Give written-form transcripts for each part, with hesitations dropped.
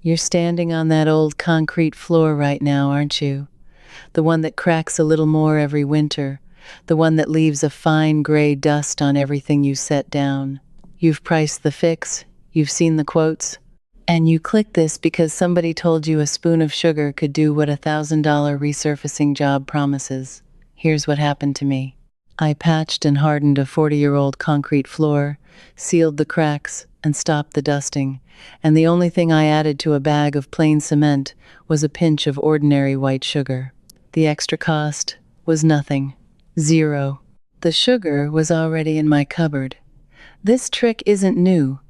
You're standing on that old concrete floor right now, aren't you? The one that cracks a little more every winter. The one that leaves a fine gray dust on everything you set down. You've priced the fix, you've seen the quotes, and you clicked this because somebody told you a spoon of sugar could do what $1,000 resurfacing job promises. Here's what happened to me. I patched and hardened a 40-year-old concrete floor, sealed the cracks, and stopped the dusting, and the only thing I added to a bag of plain cement was a pinch of ordinary white sugar. The extra cost was nothing. Zero. The sugar was already in my cupboard. This trick isn't new.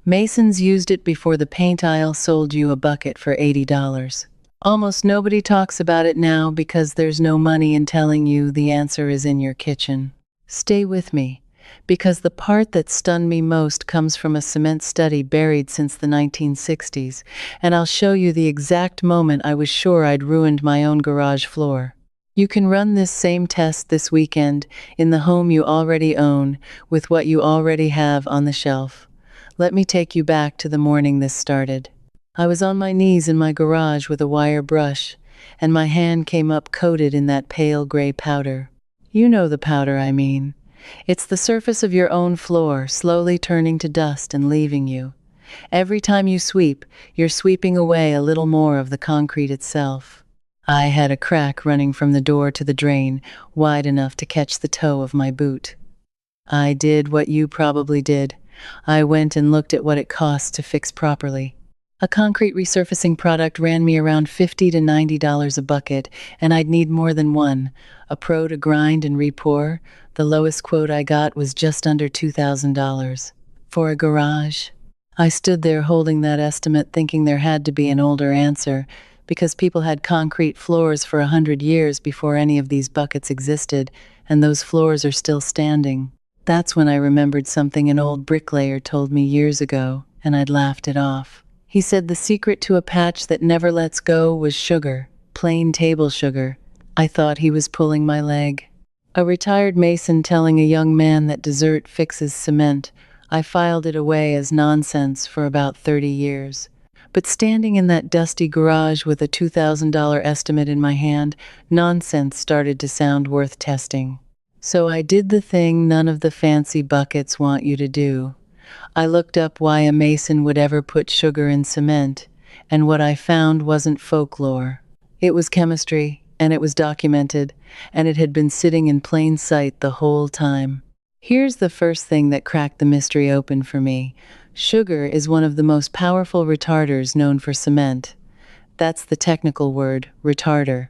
Masons used it before the paint aisle sold you a bucket for $80. Almost nobody talks about it now because there's no money in telling you the answer is in your kitchen. Stay with me, because the part that stunned me most comes from a cement study buried since the 1960s, and I'll show you the exact moment I was sure I'd ruined my own garage floor. You can run this same test this weekend in the home you already own with what you already have on the shelf. Let me take you back to the morning this started. I was on my knees in my garage with a wire brush, and my hand came up coated in that pale gray powder. You know the powder I mean. It's the surface of your own floor slowly turning to dust and leaving you. Every time you sweep, you're sweeping away a little more of the concrete itself. I had a crack running from the door to the drain, wide enough to catch the toe of my boot. I did what you probably did. I went and looked at what it costs to fix properly. A concrete resurfacing product ran me around $50 to $90 a bucket, and I'd need more than one. A pro to grind and re-pour. The lowest quote I got was just under $2,000. For a garage. I stood there holding that estimate thinking there had to be an older answer, because people had concrete floors for 100 years before any of these buckets existed, and those floors are still standing. That's when I remembered something an old bricklayer told me years ago, and I'd laughed it off. He said the secret to a patch that never lets go was sugar, plain table sugar. I thought he was pulling my leg. A retired mason telling a young man that dessert fixes cement. I filed it away as nonsense for about 30 years. But standing in that dusty garage with a $2,000 estimate in my hand, nonsense started to sound worth testing. So I did the thing none of the fancy buckets want you to do. I looked up why a mason would ever put sugar in cement, and what I found wasn't folklore. It was chemistry, and it was documented, and it had been sitting in plain sight the whole time. Here's the first thing that cracked the mystery open for me. Sugar is one of the most powerful retarders known for cement. That's the technical word, retarder.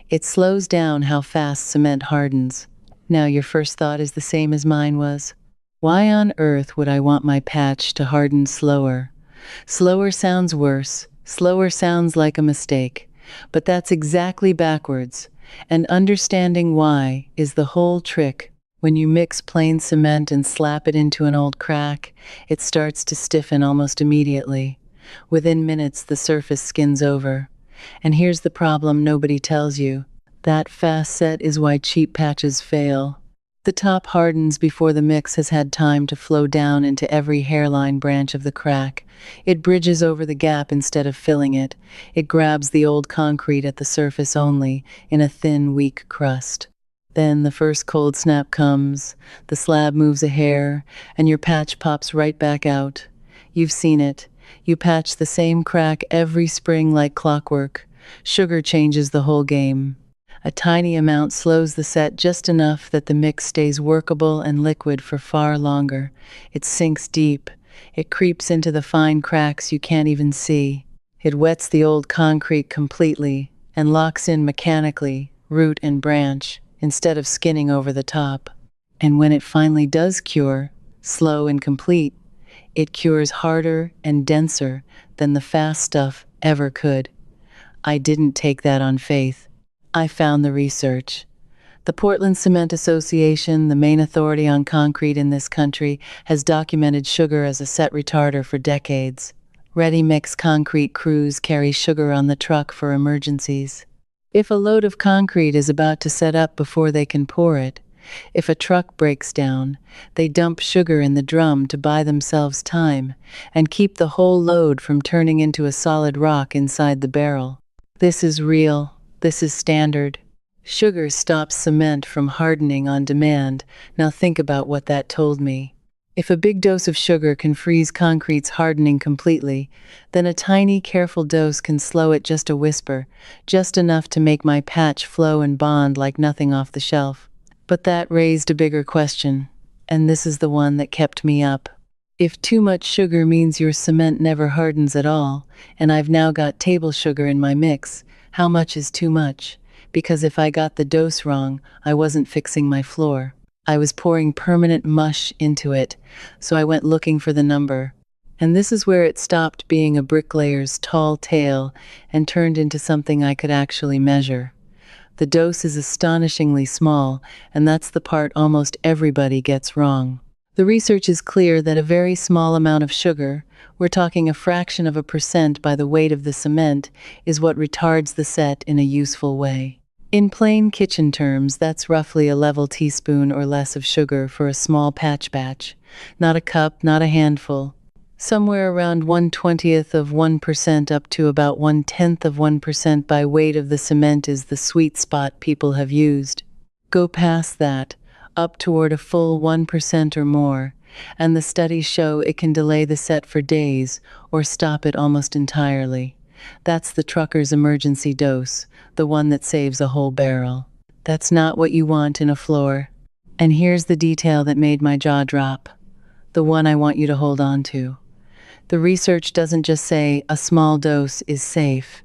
It slows down how fast cement hardens. Now your first thought is the same as mine was. Why on earth would I want my patch to harden slower? Slower sounds worse. Slower sounds like a mistake. But that's exactly backwards. And understanding why is the whole trick. When you mix plain cement and slap it into an old crack, it starts to stiffen almost immediately. Within minutes, the surface skins over. And here's the problem nobody tells you. That fast set is why cheap patches fail. The top hardens before the mix has had time to flow down into every hairline branch of the crack. It bridges over the gap instead of filling it. It grabs the old concrete at the surface only, in a thin, weak crust. Then the first cold snap comes, the slab moves a hair, and your patch pops right back out. You've seen it. You patch the same crack every spring like clockwork. Sugar changes the whole game. A tiny amount slows the set just enough that the mix stays workable and liquid for far longer. It sinks deep. It creeps into the fine cracks you can't even see. It wets the old concrete completely and locks in mechanically, root and branch, instead of skinning over the top. And when it finally does cure, slow and complete, it cures harder and denser than the fast stuff ever could. I didn't take that on faith. I found the research. The Portland Cement Association, the main authority on concrete in this country, has documented sugar as a set retarder for decades. Ready-mix concrete crews carry sugar on the truck for emergencies. If a load of concrete is about to set up before they can pour it, If a truck breaks down, they dump sugar in the drum to buy themselves time and keep the whole load from turning into a solid rock inside the barrel. This is real. This is standard. Sugar stops cement from hardening on demand. Now think about what that told me. If a big dose of sugar can freeze concrete's hardening completely, then a tiny, careful dose can slow it just a whisper, just enough to make my patch flow and bond like nothing off the shelf. But that raised a bigger question, and this is the one that kept me up. If too much sugar means your cement never hardens at all, and I've now got table sugar in my mix, how much is too much? Because if I got the dose wrong, I wasn't fixing my floor. I was pouring permanent mush into it, so I went looking for the number. And this is where it stopped being a bricklayer's tall tale and turned into something I could actually measure. The dose is astonishingly small, and that's the part almost everybody gets wrong. The research is clear that a very small amount of sugar, we're talking a fraction of a percent by the weight of the cement, is what retards the set in a useful way. In plain kitchen terms, that's roughly a level teaspoon or less of sugar for a small patch batch. Not a cup, not a handful. Somewhere around 1/20th of 1% up to about 1/10th of 1% by weight of the cement is the sweet spot people have used. Go past that, up toward a full 1% or more, and the studies show it can delay the set for days or stop it almost entirely. That's the trucker's emergency dose, the one that saves a whole barrel. That's not what you want in a floor. And here's the detail that made my jaw drop, the one I want you to hold on to. The research doesn't just say a small dose is safe.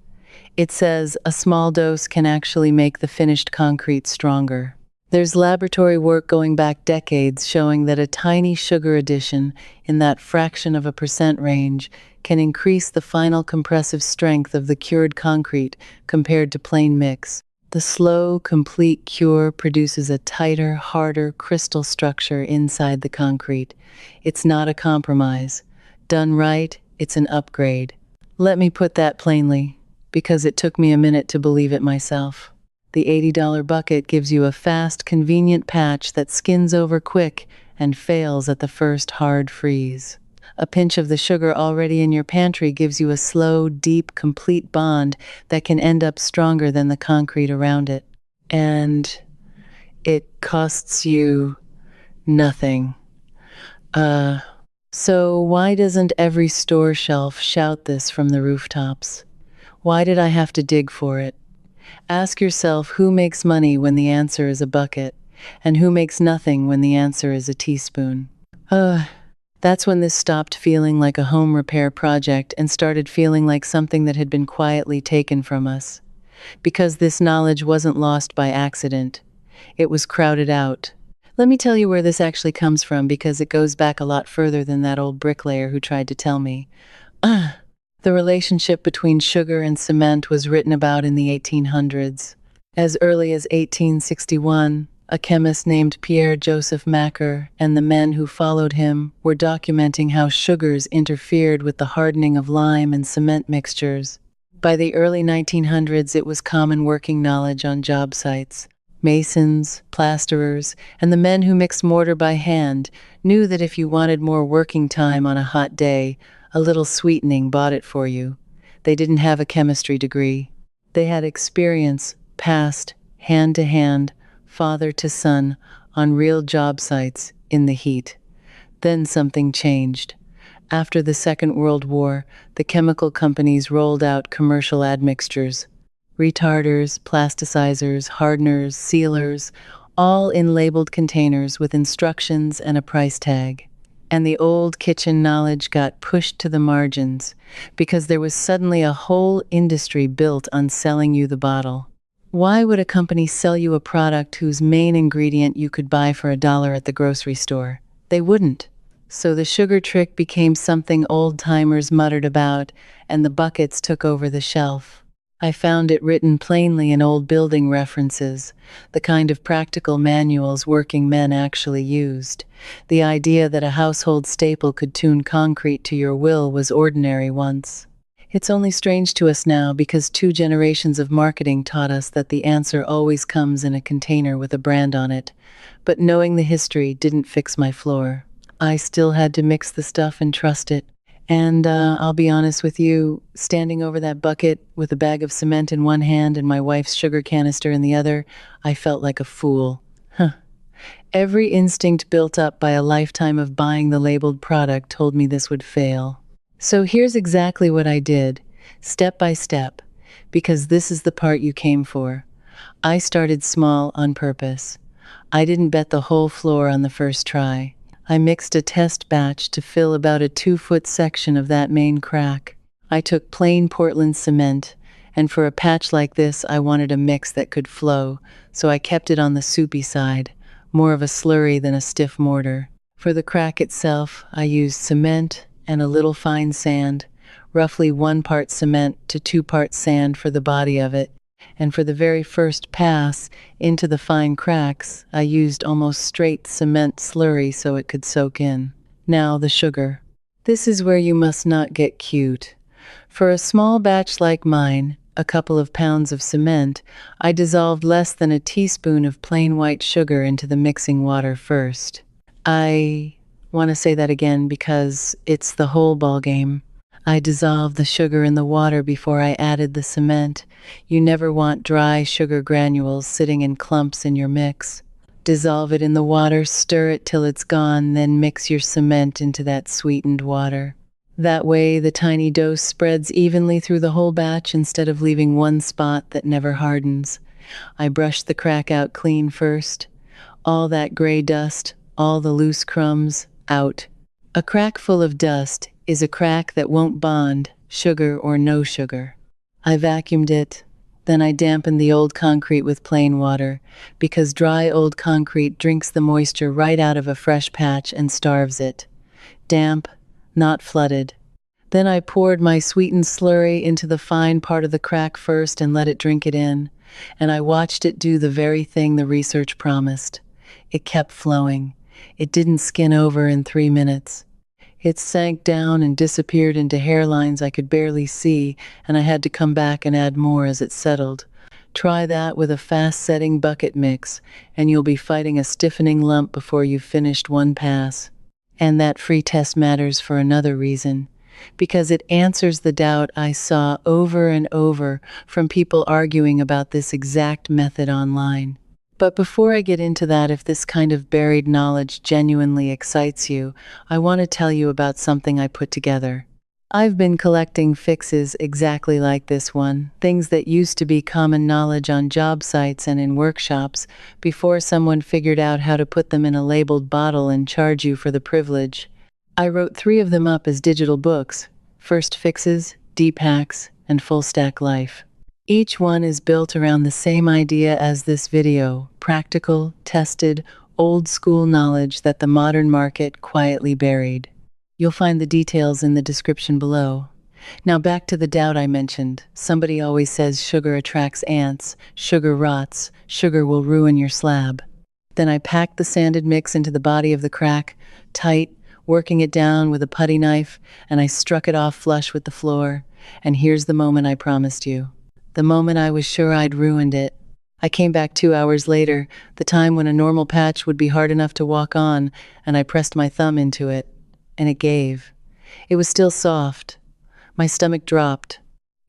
It says a small dose can actually make the finished concrete stronger. There's laboratory work going back decades showing that a tiny sugar addition in that fraction of a percent range can increase the final compressive strength of the cured concrete compared to plain mix. The slow, complete cure produces a tighter, harder crystal structure inside the concrete. It's not a compromise. Done right, it's an upgrade. Let me put that plainly, because it took me a minute to believe it myself. The $80 bucket gives you a fast, convenient patch that skins over quick and fails at the first hard freeze. A pinch of the sugar already in your pantry gives you a slow, deep, complete bond that can end up stronger than the concrete around it. And it costs you nothing. So why doesn't every store shelf shout this from the rooftops? Why did I have to dig for it? Ask yourself who makes money when the answer is a bucket, and who makes nothing when the answer is a teaspoon. That's when this stopped feeling like a home repair project and started feeling like something that had been quietly taken from us. Because this knowledge wasn't lost by accident. It was crowded out. Let me tell you where this actually comes from, because it goes back a lot further than that old bricklayer who tried to tell me. The relationship between sugar and cement was written about in the 1800s. As early as 1861, a chemist named Pierre-Joseph Macquer and the men who followed him were documenting how sugars interfered with the hardening of lime and cement mixtures. By the early 1900s, it was common working knowledge on job sites. Masons, plasterers, and the men who mixed mortar by hand knew that if you wanted more working time on a hot day, a little sweetening bought it for you. They didn't have a chemistry degree. They had experience, passed hand to hand, father to son, on real job sites in the heat. Then something changed. After the Second World War, the chemical companies rolled out commercial admixtures. Retarders, plasticizers, hardeners, sealers, all in labeled containers with instructions and a price tag. And the old kitchen knowledge got pushed to the margins because there was suddenly a whole industry built on selling you the bottle. Why would a company sell you a product whose main ingredient you could buy for $1 at the grocery store? They wouldn't. So the sugar trick became something old-timers muttered about, and the buckets took over the shelf. I found it written plainly in old building references, the kind of practical manuals working men actually used. The idea that a household staple could tune concrete to your will was ordinary once. It's only strange to us now because 2 generations of marketing taught us that the answer always comes in a container with a brand on it. But knowing the history didn't fix my floor. I still had to mix the stuff and trust it. And I'll be honest with you, standing over that bucket with a bag of cement in one hand and my wife's sugar canister in the other, I felt like a fool. Every instinct built up by a lifetime of buying the labeled product told me this would fail. So here's exactly what I did, step by step, because this is the part you came for. I started small on purpose. I didn't bet the whole floor on the first try. I mixed a test batch to fill about a 2-foot section of that main crack. I took plain Portland cement, and for a patch like this I wanted a mix that could flow, so I kept it on the soupy side, more of a slurry than a stiff mortar. For the crack itself, I used cement and a little fine sand, roughly 1 part cement to 2 parts sand for the body of it. And for the very first pass into the fine cracks, I used almost straight cement slurry so it could soak in. Now the sugar. This is where you must not get cute. For a small batch like mine, a couple of pounds of cement, I dissolved less than a teaspoon of plain white sugar into the mixing water first. I want to say that again because it's the whole ballgame. I dissolved the sugar in the water before I added the cement. You never want dry sugar granules sitting in clumps in your mix. Dissolve it in the water, stir it till it's gone, then mix your cement into that sweetened water. That way, the tiny dose spreads evenly through the whole batch instead of leaving one spot that never hardens. I brushed the crack out clean first. All that gray dust, all the loose crumbs, out. A crack full of dust is a crack that won't bond, sugar or no sugar. I vacuumed it. Then I dampened the old concrete with plain water, because dry old concrete drinks the moisture right out of a fresh patch and starves it. Damp, not flooded. Then I poured my sweetened slurry into the fine part of the crack first and let it drink it in, and I watched it do the very thing the research promised. It kept flowing. It didn't skin over in 3 minutes. It sank down and disappeared into hairlines I could barely see, and I had to come back and add more as it settled. Try that with a fast-setting bucket mix, and you'll be fighting a stiffening lump before you've finished one pass. And that free test matters for another reason, because it answers the doubt I saw over and over from people arguing about this exact method online. But before I get into that, if this kind of buried knowledge genuinely excites you, I want to tell you about something I put together. I've been collecting fixes exactly like this one, things that used to be common knowledge on job sites and in workshops before someone figured out how to put them in a labeled bottle and charge you for the privilege. I wrote 3 of them up as digital books: First Fixes, Deep Hacks, and Full Stack Life. Each one is built around the same idea as this video: practical, tested, old-school knowledge that the modern market quietly buried. You'll find the details in the description below. Now back to the doubt I mentioned. Somebody always says sugar attracts ants, sugar rots, sugar will ruin your slab. Then I packed the sanded mix into the body of the crack, tight, working it down with a putty knife, and I struck it off flush with the floor. And here's the moment I promised you. The moment I was sure I'd ruined it. I came back 2 hours later, the time when a normal patch would be hard enough to walk on, and I pressed my thumb into it, and it gave. It was still soft. My stomach dropped.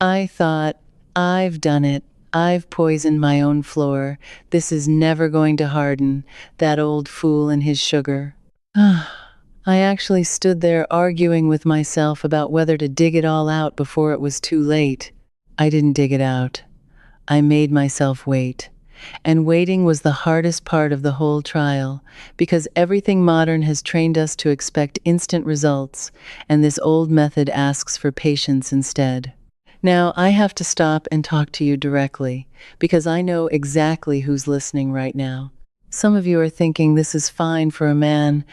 I thought, I've done it. I've poisoned my own floor. This is never going to harden, that old fool and his sugar. I actually stood there arguing with myself about whether to dig it all out before it was too late. I didn't dig it out. I made myself wait. And waiting was the hardest part of the whole trial, because everything modern has trained us to expect instant results, and this old method asks for patience instead. Now, I have to stop and talk to you directly, because I know exactly who's listening right now. Some of you are thinking this is fine for a man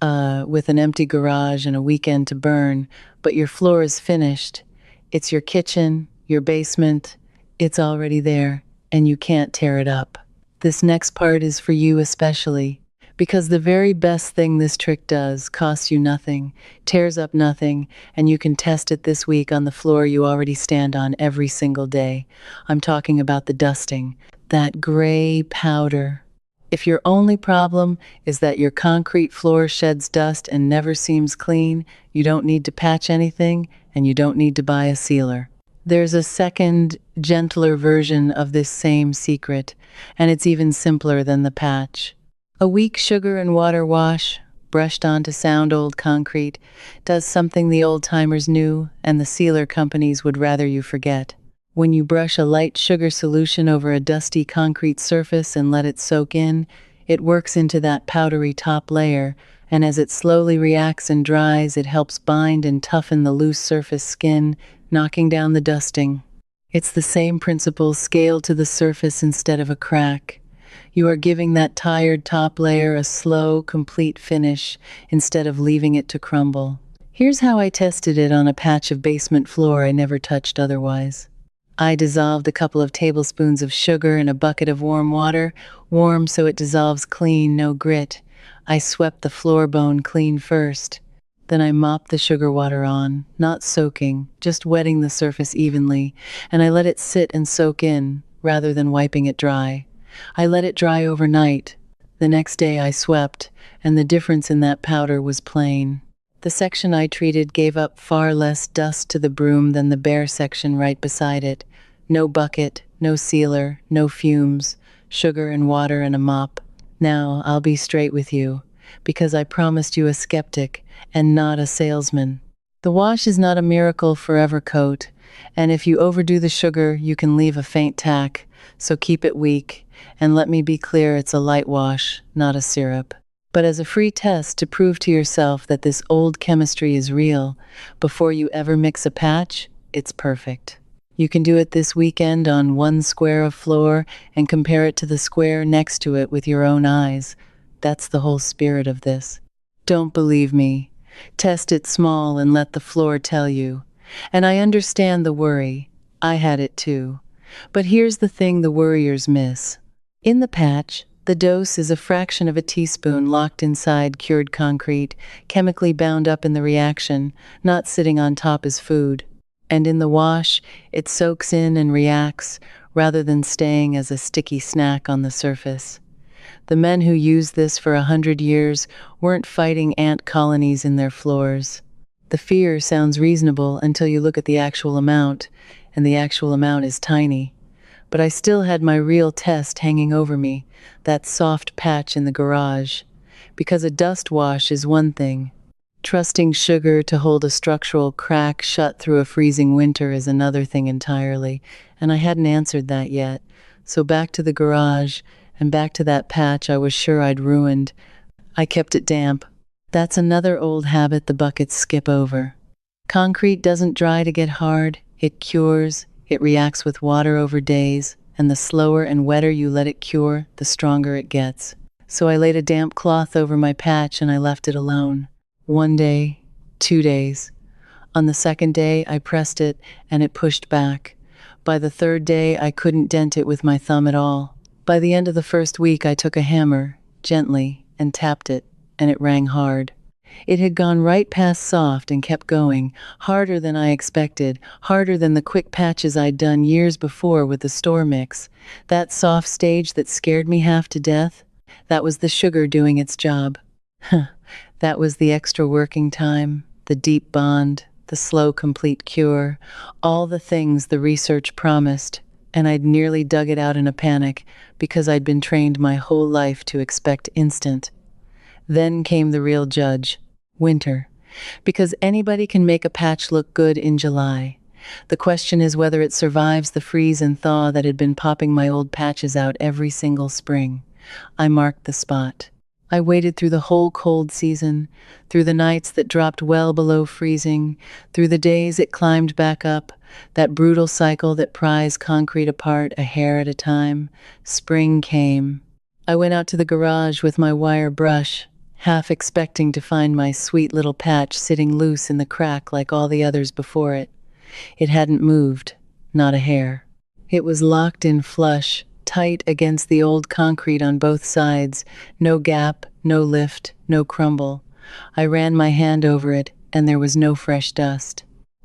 with an empty garage and a weekend to burn, but your floor is finished. It's your kitchen, your basement, it's already there, and you can't tear it up. This next part is for you especially, Because the very best thing this trick does costs you nothing, tears up nothing, and you can test it this week on the floor you already stand on every single day. I'm talking about the dusting, that gray powder. If your only problem is that your concrete floor sheds dust and never seems clean, you don't need to patch anything and you don't need to buy a sealer. There's a second, gentler version of this same secret, and it's even simpler than the patch. A weak sugar and water wash, brushed onto sound old concrete, does something the old-timers knew and the sealer companies would rather you forget. When you brush a light sugar solution over a dusty concrete surface and let it soak in, it works into that powdery top layer, and as it slowly reacts and dries, it helps bind and toughen the loose surface skin, knocking down the dusting. It's the same principle scaled to the surface instead of a crack. You are giving that tired top layer a slow, complete finish instead of leaving it to crumble. Here's how I tested it on a patch of basement floor I never touched otherwise. I dissolved a couple of tablespoons of sugar in a bucket of warm water, warm so it dissolves clean, no grit. I swept the floor bone clean first. Then I mopped the sugar water on, not soaking, just wetting the surface evenly, and I let it sit and soak in, rather than wiping it dry. I let it dry overnight. The next day I swept, and the difference in that powder was plain. The section I treated gave up far less dust to the broom than the bare section right beside it. No bucket, no sealer, no fumes, sugar and water and a mop. Now, I'll be straight with you, because I promised you a skeptic and not a salesman. The wash is not a miracle forever coat, and if you overdo the sugar, you can leave a faint tack, so keep it weak, and let me be clear, it's a light wash, not a syrup. But as a free test to prove to yourself that this old chemistry is real, before you ever mix a patch, it's perfect. You can do it this weekend on one square of floor and compare it to the square next to it with your own eyes. That's the whole spirit of this. Don't believe me. Test it small and let the floor tell you. And I understand the worry. I had it too. But here's the thing the worriers miss. In the patch, the dose is a fraction of a teaspoon locked inside cured concrete, chemically bound up in the reaction, not sitting on top as food. And in the wash, it soaks in and reacts, rather than staying as a sticky snack on the surface. The men who used this for 100 years weren't fighting ant colonies in their floors. The fear sounds reasonable until you look at the actual amount, and the actual amount is tiny. But I still had my real test hanging over me, that soft patch in the garage. Because a dust wash is one thing. Trusting sugar to hold a structural crack shut through a freezing winter is another thing entirely, and I hadn't answered that yet. So back to the garage, and back to that patch I was sure I'd ruined. I kept it damp. That's another old habit the buckets skip over. Concrete doesn't dry to get hard, it cures. It reacts with water over days, and the slower and wetter you let it cure, the stronger it gets. So I laid a damp cloth over my patch and I left it alone. 1 day, 2 days. On the second day, I pressed it and it pushed back. By the third day, I couldn't dent it with my thumb at all. By the end of the first week, I took a hammer, gently, and tapped it, and it rang hard. It had gone right past soft and kept going, harder than I expected, harder than the quick patches I'd done years before with the store mix. That soft stage that scared me half to death, that was the sugar doing its job. That was the extra working time, the deep bond, the slow complete cure, all the things the research promised, and I'd nearly dug it out in a panic because I'd been trained my whole life to expect instant. Then came the real judge. Winter. Because anybody can make a patch look good in July. The question is whether it survives the freeze and thaw that had been popping my old patches out every single spring. I marked the spot. I waited through the whole cold season, through the nights that dropped well below freezing, through the days it climbed back up, that brutal cycle that pries concrete apart a hair at a time. Spring came. I went out to the garage with my wire brush, half expecting to find my sweet little patch sitting loose in the crack like all the others before it. It hadn't moved, not a hair. It was locked in flush, tight against the old concrete on both sides, no gap, no lift, no crumble. I ran my hand over it, and there was no fresh dust.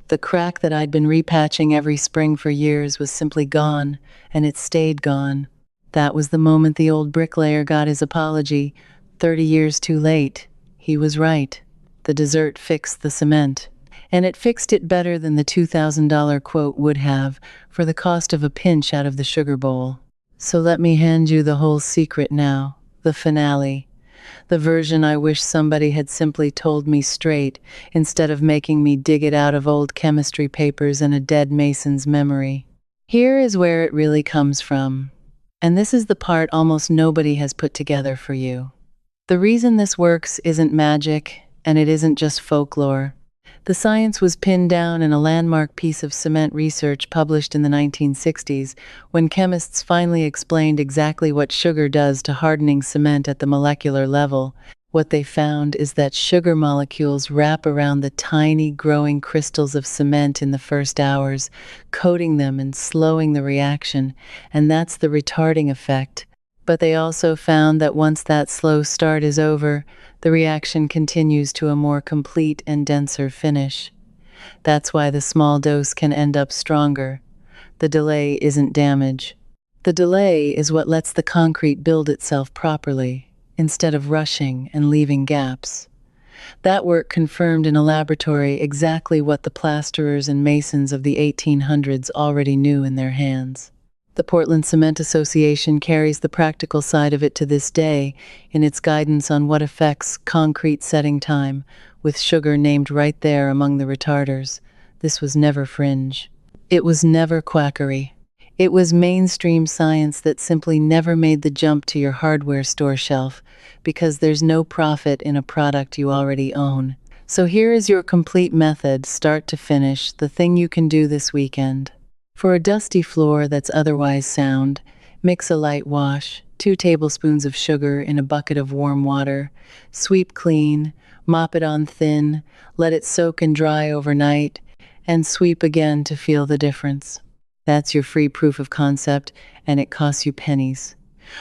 The crack that I'd been repatching every spring for years was simply gone, and it stayed gone. That was the moment the old bricklayer got his apology. 30 years too late. He was right. The dessert fixed the cement. And it fixed it better than the $2,000 quote would have, for the cost of a pinch out of the sugar bowl. So let me hand you the whole secret now, the finale. The version I wish somebody had simply told me straight, instead of making me dig it out of old chemistry papers and a dead mason's memory. Here is where it really comes from. And this is the part almost nobody has put together for you. The reason this works isn't magic, and it isn't just folklore. The science was pinned down in a landmark piece of cement research published in the 1960s, when chemists finally explained exactly what sugar does to hardening cement at the molecular level. What they found is that sugar molecules wrap around the tiny, growing crystals of cement in the first hours, coating them and slowing the reaction, and that's the retarding effect. But they also found that once that slow start is over, the reaction continues to a more complete and denser finish. That's why the small dose can end up stronger. The delay isn't damage. The delay is what lets the concrete build itself properly, instead of rushing and leaving gaps. That work confirmed in a laboratory exactly what the plasterers and masons of the 1800s already knew in their hands. The Portland Cement Association carries the practical side of it to this day in its guidance on what affects concrete setting time, with sugar named right there among the retarders. This was never fringe. It was never quackery. It was mainstream science that simply never made the jump to your hardware store shelf, because there's no profit in a product you already own. So here is your complete method, start to finish, the thing you can do this weekend. For a dusty floor that's otherwise sound, mix a light wash, 2 tablespoons of sugar in a bucket of warm water, sweep clean, mop it on thin, let it soak and dry overnight, and sweep again to feel the difference. That's your free proof of concept, and it costs you pennies.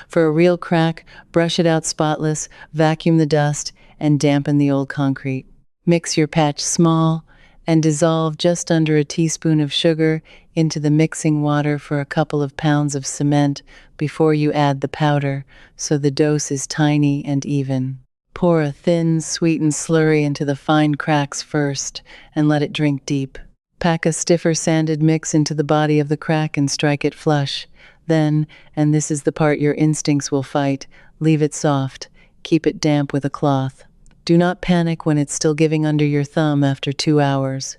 For a real crack, brush it out spotless, vacuum the dust, and dampen the old concrete. Mix your patch small, and dissolve just under a teaspoon of sugar into the mixing water for a couple of pounds of cement before you add the powder, so the dose is tiny and even. Pour a thin, sweetened slurry into the fine cracks first, and let it drink deep. Pack a stiffer sanded mix into the body of the crack and strike it flush. Then, and this is the part your instincts will fight, leave it soft. Keep it damp with a cloth. Do not panic when it's still giving under your thumb after 2 hours.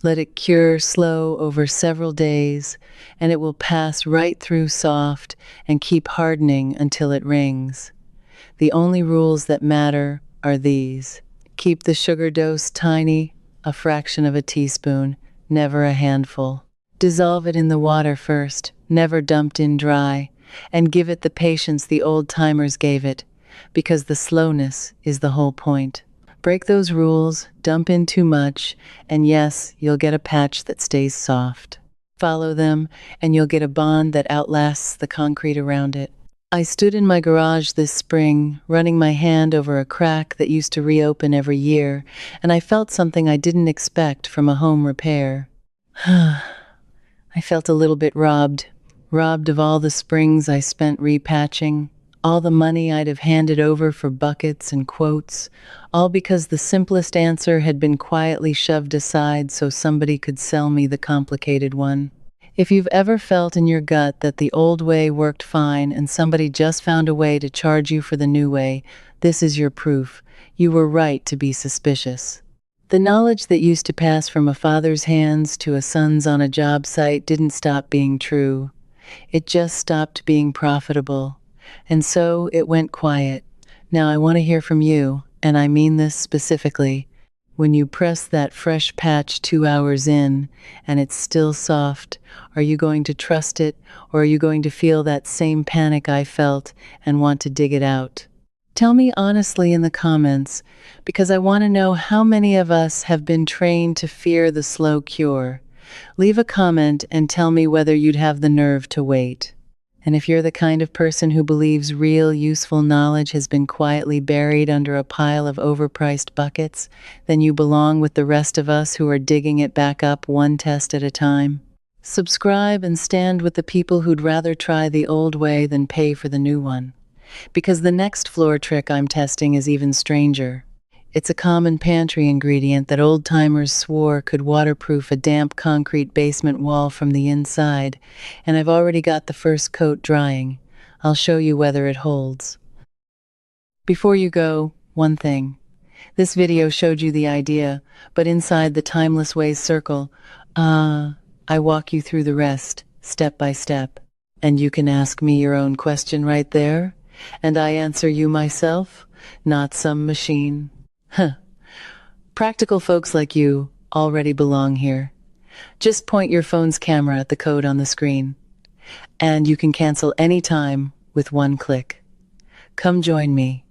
Let it cure slow over several days, and it will pass right through soft and keep hardening until it rings. The only rules that matter are these. Keep the sugar dose tiny, a fraction of a teaspoon, never a handful. Dissolve it in the water first, never dumped in dry, and give it the patience the old-timers gave it, because the slowness is the whole point. Break those rules, dump in too much, and yes, you'll get a patch that stays soft. Follow them, and you'll get a bond that outlasts the concrete around it. I stood in my garage this spring, running my hand over a crack that used to reopen every year, and I felt something I didn't expect from a home repair. I felt a little bit robbed of all the springs I spent repatching, all the money I'd have handed over for buckets and quotes, all because the simplest answer had been quietly shoved aside so somebody could sell me the complicated one. If you've ever felt in your gut that the old way worked fine and somebody just found a way to charge you for the new way, this is your proof. You were right to be suspicious. The knowledge that used to pass from a father's hands to a son's on a job site didn't stop being true. It just stopped being profitable. And so it went quiet. Now I want to hear from you, and I mean this specifically. When you press that fresh patch 2 hours in, and it's still soft, are you going to trust it, or are you going to feel that same panic I felt and want to dig it out? Tell me honestly in the comments, because I want to know how many of us have been trained to fear the slow cure. Leave a comment and tell me whether you'd have the nerve to wait. And if you're the kind of person who believes real useful knowledge has been quietly buried under a pile of overpriced buckets, then you belong with the rest of us who are digging it back up one test at a time. Subscribe and stand with the people who'd rather try the old way than pay for the new one. Because the next floor trick I'm testing is even stranger. It's a common pantry ingredient that old-timers swore could waterproof a damp concrete basement wall from the inside, and I've already got the first coat drying. I'll show you whether it holds. Before you go, one thing. This video showed you the idea, but inside the timeless ways circle, I walk you through the rest, step by step. And you can ask me your own question right there, and I answer you myself, not some machine. Huh. Practical folks like you already belong here. Just point your phone's camera at the code on the screen, and you can cancel any time with one click. Come join me.